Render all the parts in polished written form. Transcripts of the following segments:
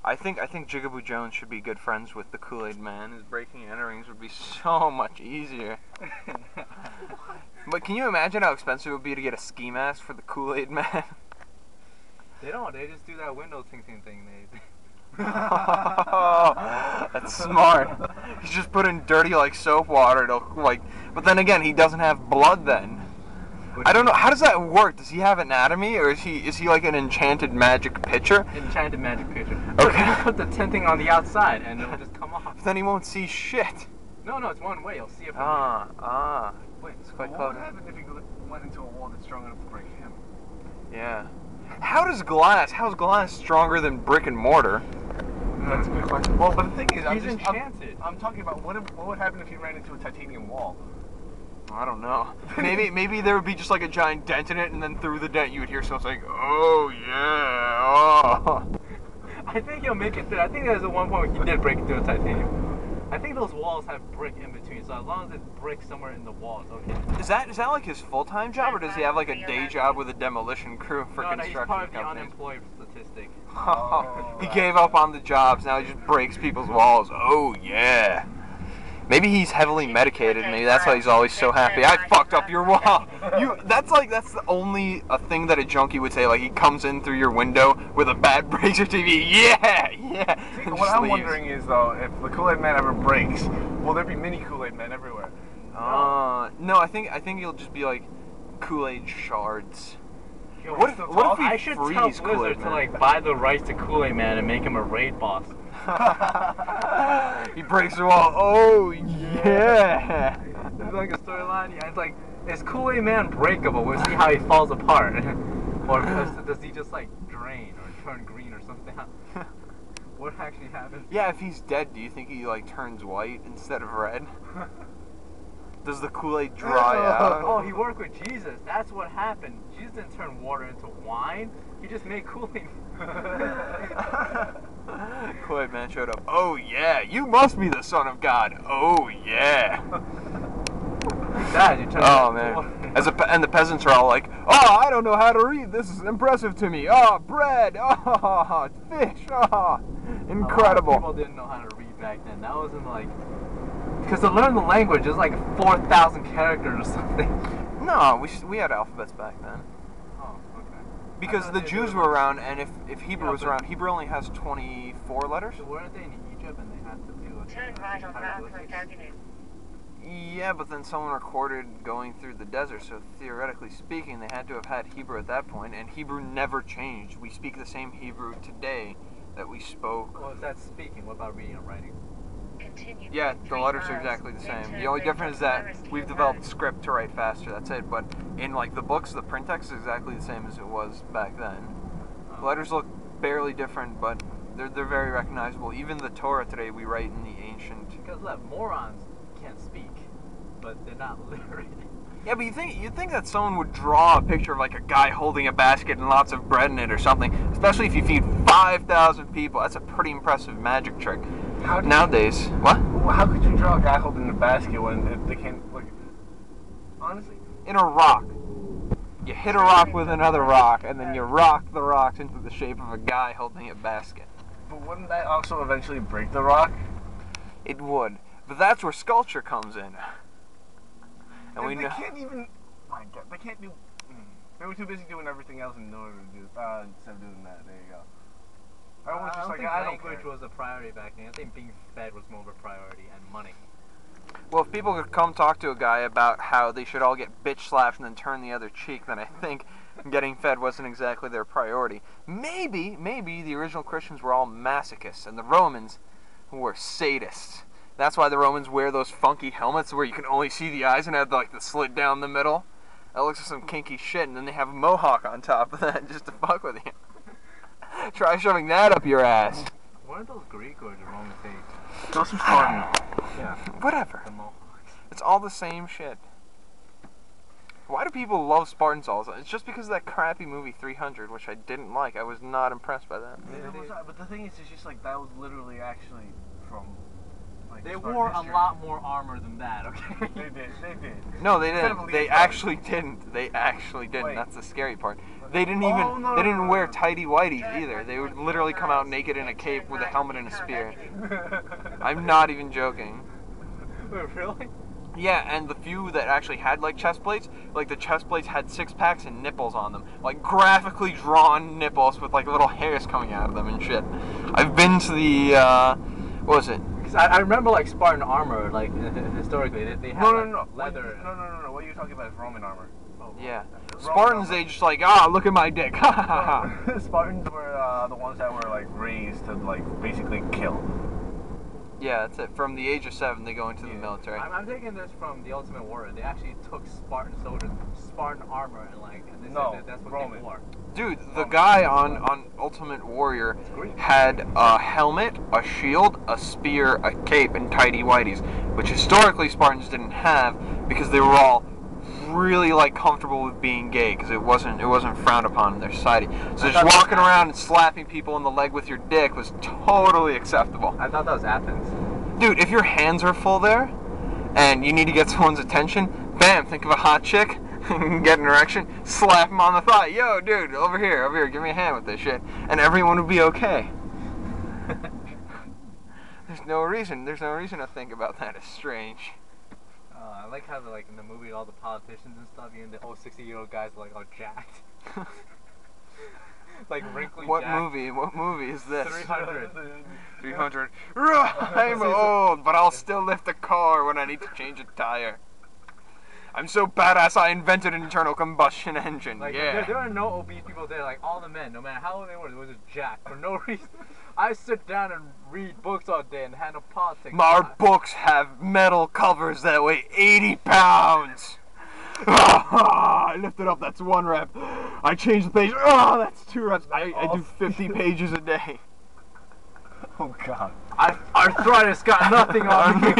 I think Jigaboo Jones should be good friends with the Kool-Aid Man. His breaking and enterings would be so much easier. But can you imagine how expensive it would be to get a ski mask for the Kool-Aid Man? They don't. They just do that window tinting thing. Oh, that's smart. He's just put in dirty like soap water to like. But then again, he doesn't have blood then. I don't know. How does that work? Does he have anatomy, or is he like an enchanted magic pitcher? Enchanted magic pitcher. Okay. You put the tinting on the outside, and it'll just come off. But then he won't see shit. No, it's one way. You'll see it from Wait, it's quite what clever. would happen if he went into a wall that's strong enough to break him? Yeah. How's glass stronger than brick and mortar? That's a good question. Well, but the thing is, He's enchanted. I'm talking about what would happen if he ran into a titanium wall? I don't know. Maybe there would be just like a giant dent in it, and then through the dent you would hear someone saying, "Oh yeah, oh." I think he'll make it through. I think there's at one point he did break through a titanium. I think those walls have brick in between, so as long as it's brick somewhere in the walls, okay. Is that like his full-time job, or does he have like a day job with a demolition crew for No, he's construction part of the companies? unemployed statistic. He gave up on the jobs. Now he just breaks people's walls. Oh yeah. Maybe he's heavily medicated. Maybe that's why he's always so happy. I fucked up your wall. That's the only thing that a junkie would say. Like he comes in through your window with a bad breaker TV. Yeah. See, what I'm wondering is though, if the Kool-Aid Man ever breaks, will there be mini Kool-Aid Men everywhere? No. I think he'll just be like Kool-Aid shards. Yo, What if we I should tell freeze Blizzard Kool-Aid to Man? like buy the rights to Kool-Aid Man and make him a raid boss. He breaks the wall. Oh yeah. It's like a storyline. Yeah, it's like, is Kool-Aid Man breakable? We'll see how he falls apart. Or does he just like drain or turn green or something? What actually happens? Yeah, if he's dead, do you think he like turns white instead of red? Does the Kool-Aid dry out? Oh, he worked with Jesus. That's what happened. Jesus didn't turn water into wine. He just made Kool-Aid. Kool-Aid Man showed up. Oh yeah, you must be the son of God. Oh yeah. Dad, you turned Oh man. And the peasants are all like, "Oh, I don't know how to read. This is impressive to me. Oh, bread. Oh, fish. Oh, incredible." People didn't know how to read back then. That wasn't like, because to learn the language is like 4,000 characters or something. No, we had alphabets back then. Oh, okay. Because the Jews were around, and if Hebrew was around, Hebrew only has 24 letters. So weren't they in Egypt and they had to do it? Turn right on Bradford Avenue. Yeah, but then someone recorded going through the desert, so theoretically speaking, they had to have had Hebrew at that point, and Hebrew never changed. We speak the same Hebrew today that we spoke. Well, if that's speaking, what about reading and writing? Continue. Yeah, the letters are exactly the same. The only difference is that we've developed script to write faster, that's it. But in like the books, the print text is exactly the same as it was back then. The letters look barely different, but they're very recognizable. Even the Torah today we write in the ancient. Because look, morons can't speak, but they're not literate. Yeah, but you'd think that someone would draw a picture of like a guy holding a basket and lots of bread in it or something. Especially if you feed 5,000 people. That's a pretty impressive magic trick. Nowadays, what? How could you draw a guy holding a basket when they can't, like, honestly? In a rock. You hit a rock with another rock, and then you rock the rocks into the shape of a guy holding a basket. But wouldn't that also eventually break the rock? It would. But that's where sculpture comes in. And we they know. can't even, my God, they can't do, they were too busy doing everything else in order to do, instead of doing that, there you go. I don't think language was a priority back then. I think being fed was more of a priority, and money. Well, if people could come talk to a guy about how they should all get bitch slapped and then turn the other cheek, then I think getting fed wasn't exactly their priority. Maybe the original Christians were all masochists, and the Romans were sadists. That's why the Romans wear those funky helmets where you can only see the eyes and have like the slit down the middle. That looks like some kinky shit, and then they have a mohawk on top of that just to fuck with you. Try shoving that up your ass. Weren't those Greek or the Roman things? Those are fun. Yeah. Whatever. The mohawks. It's all the same shit. Why do people love Spartans all the time? It's just because of that crappy movie 300, which I didn't like. I was not impressed by that. Yeah, but the thing is, it's just like, that was literally actually from Like They start wore a history. lot more armor than that, okay? They did. No, they Instead of didn't. a They leotard. actually didn't. They actually didn't. Wait. That's the scary part. They didn't Oh, even. no, They no, didn't no, wear no. tighty whities either. They would literally come out naked in a cape with a helmet and a spear. I'm not even joking. Wait, really? Yeah, and the few that actually had like chest plates, like the chest plates had six packs and nipples on them, like graphically drawn nipples with like little hairs coming out of them and shit. I've been to the what was it? Because I remember like Spartan armor, like historically, they had like, leather. No. What you're talking about is Roman armor. Oh, Yeah, Roman Spartans. armor. They just like look at my dick. Ha ha ha ha. Spartans were the ones that were like raised to like basically kill. Yeah, that's it. From the age of 7, they go into the military. I'm taking this from the Ultimate Warrior. They actually took Spartan soldiers, Spartan armor, and like and they No, said that's what Roman. they wore. Dude, the guy on Ultimate Warrior had a helmet, a shield, a spear, a cape, and tighty whities, which historically Spartans didn't have because they were all really like comfortable with being gay because it wasn't frowned upon in their society. So just walking around and slapping people in the leg with your dick was totally acceptable. I thought that was Athens. Dude, if your hands are full there and you need to get someone's attention, bam, think of a hot chick, get an erection, slap him on the thigh. Yo, dude, over here, give me a hand with this shit. And everyone would be okay. There's no reason to think about that as strange. I like how like in the movie all the politicians and stuff, even the old 60-year-old guys are like all jacked. Like wrinkly What jacked. movie? What movie is this? 300. 300. I'm old, but I'll still lift a car when I need to change a tire. I'm so badass I invented an internal combustion engine. Like Yeah. there are no obese people there. Like all the men, no matter how old they were just jacked for no reason. I sit down and read books all day and handle politics. Our books have metal covers that weigh 80 pounds. I lift it up, that's 1 rep. I change the page, that's 2 reps. I do 50 pages a day. Oh god. Arthritis got nothing on me.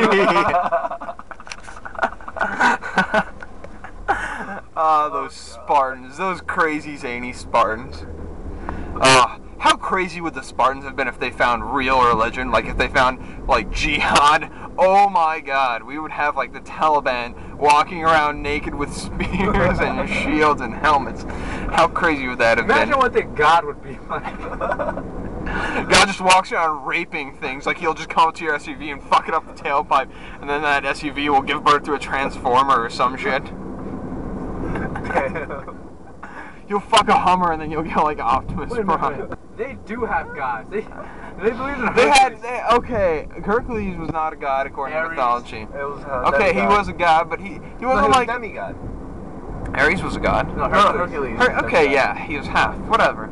Those Spartans, those crazy zany Spartans. How crazy would the Spartans have been if they found real religion? Like if they found like jihad? Oh my god, we would have like the Taliban walking around naked with spears and shields and helmets. How crazy would that have been? Imagine what the God would be like. God just walks around raping things. Like he'll just come up to your SUV and fuck it up the tailpipe, and then that SUV will give birth to a transformer or some shit. You'll fuck a Hummer and then you'll get like Optimus Wait a Prime. minute. They do have gods. They believe in Okay, Hercules was not a god according to Ares. mythology. It was Okay, he was a god, but he wasn't like demigod. Ares was a god. No, Hercules. Okay, yeah, he was half. Whatever.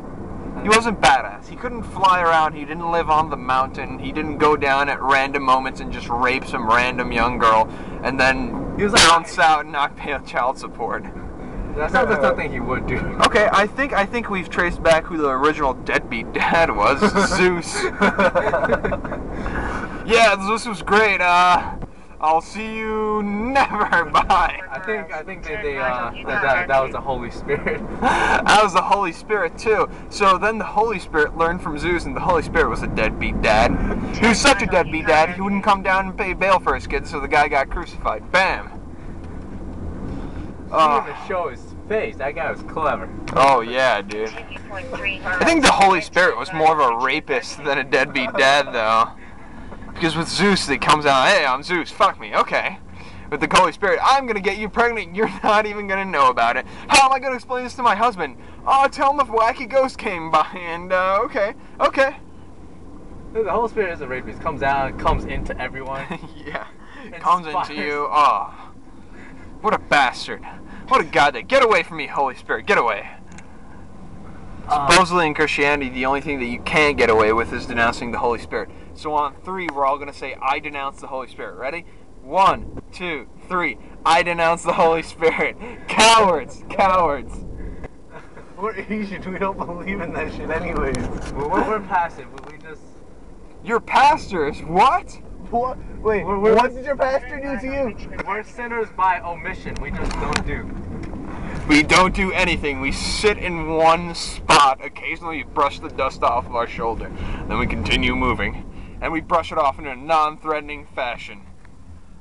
He wasn't badass. He couldn't fly around. He didn't live on the mountain. He didn't go down at random moments and just rape some random young girl and then He was like- bounce out and not pay child support. That's not the something he would do. Okay, I think we've traced back who the original deadbeat dad was. Zeus. Yeah, Zeus was great. I'll see you never. Bye. I think that was the Holy Spirit. That was the Holy Spirit too. So then the Holy Spirit learned from Zeus, and the Holy Spirit was a deadbeat dad. He was such a deadbeat dad, he wouldn't come down and pay bail for his kids, so the guy got crucified. Bam. He didn't even show his face. That guy was clever. Oh yeah, dude. I think the Holy Spirit was more of a rapist than a deadbeat dad, though. Because with Zeus, it comes out, hey, I'm Zeus, fuck me, okay. With the Holy Spirit, I'm gonna get you pregnant, you're not even gonna know about it. How am I gonna explain this to my husband? Oh, tell him a wacky ghost came by, and, okay. The Holy Spirit is a rapist. Comes out, comes into everyone. Yeah, comes into Inspires. you, oh. What a bastard. What a goddamn, get away from me, Holy Spirit, get away. Supposedly in Christianity, the only thing that you can't get away with is denouncing the Holy Spirit. So on 3, we're all going to say, I denounce the Holy Spirit. Ready? 1, 2, 3. I denounce the Holy Spirit. Cowards! Cowards! We're Asian. We don't believe in that shit anyways. We're passive. We just. You're pastors. What? What? Wait, what did your pastor do to you? We're sinners by omission. We just don't do. We don't do anything. We sit in one spot. Occasionally we brush the dust off of our shoulder. Then we continue moving. and we brush it off in a non-threatening fashion.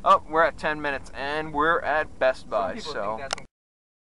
Oh, we're at 10 minutes, and we're at Best Buy, Some people so... think that's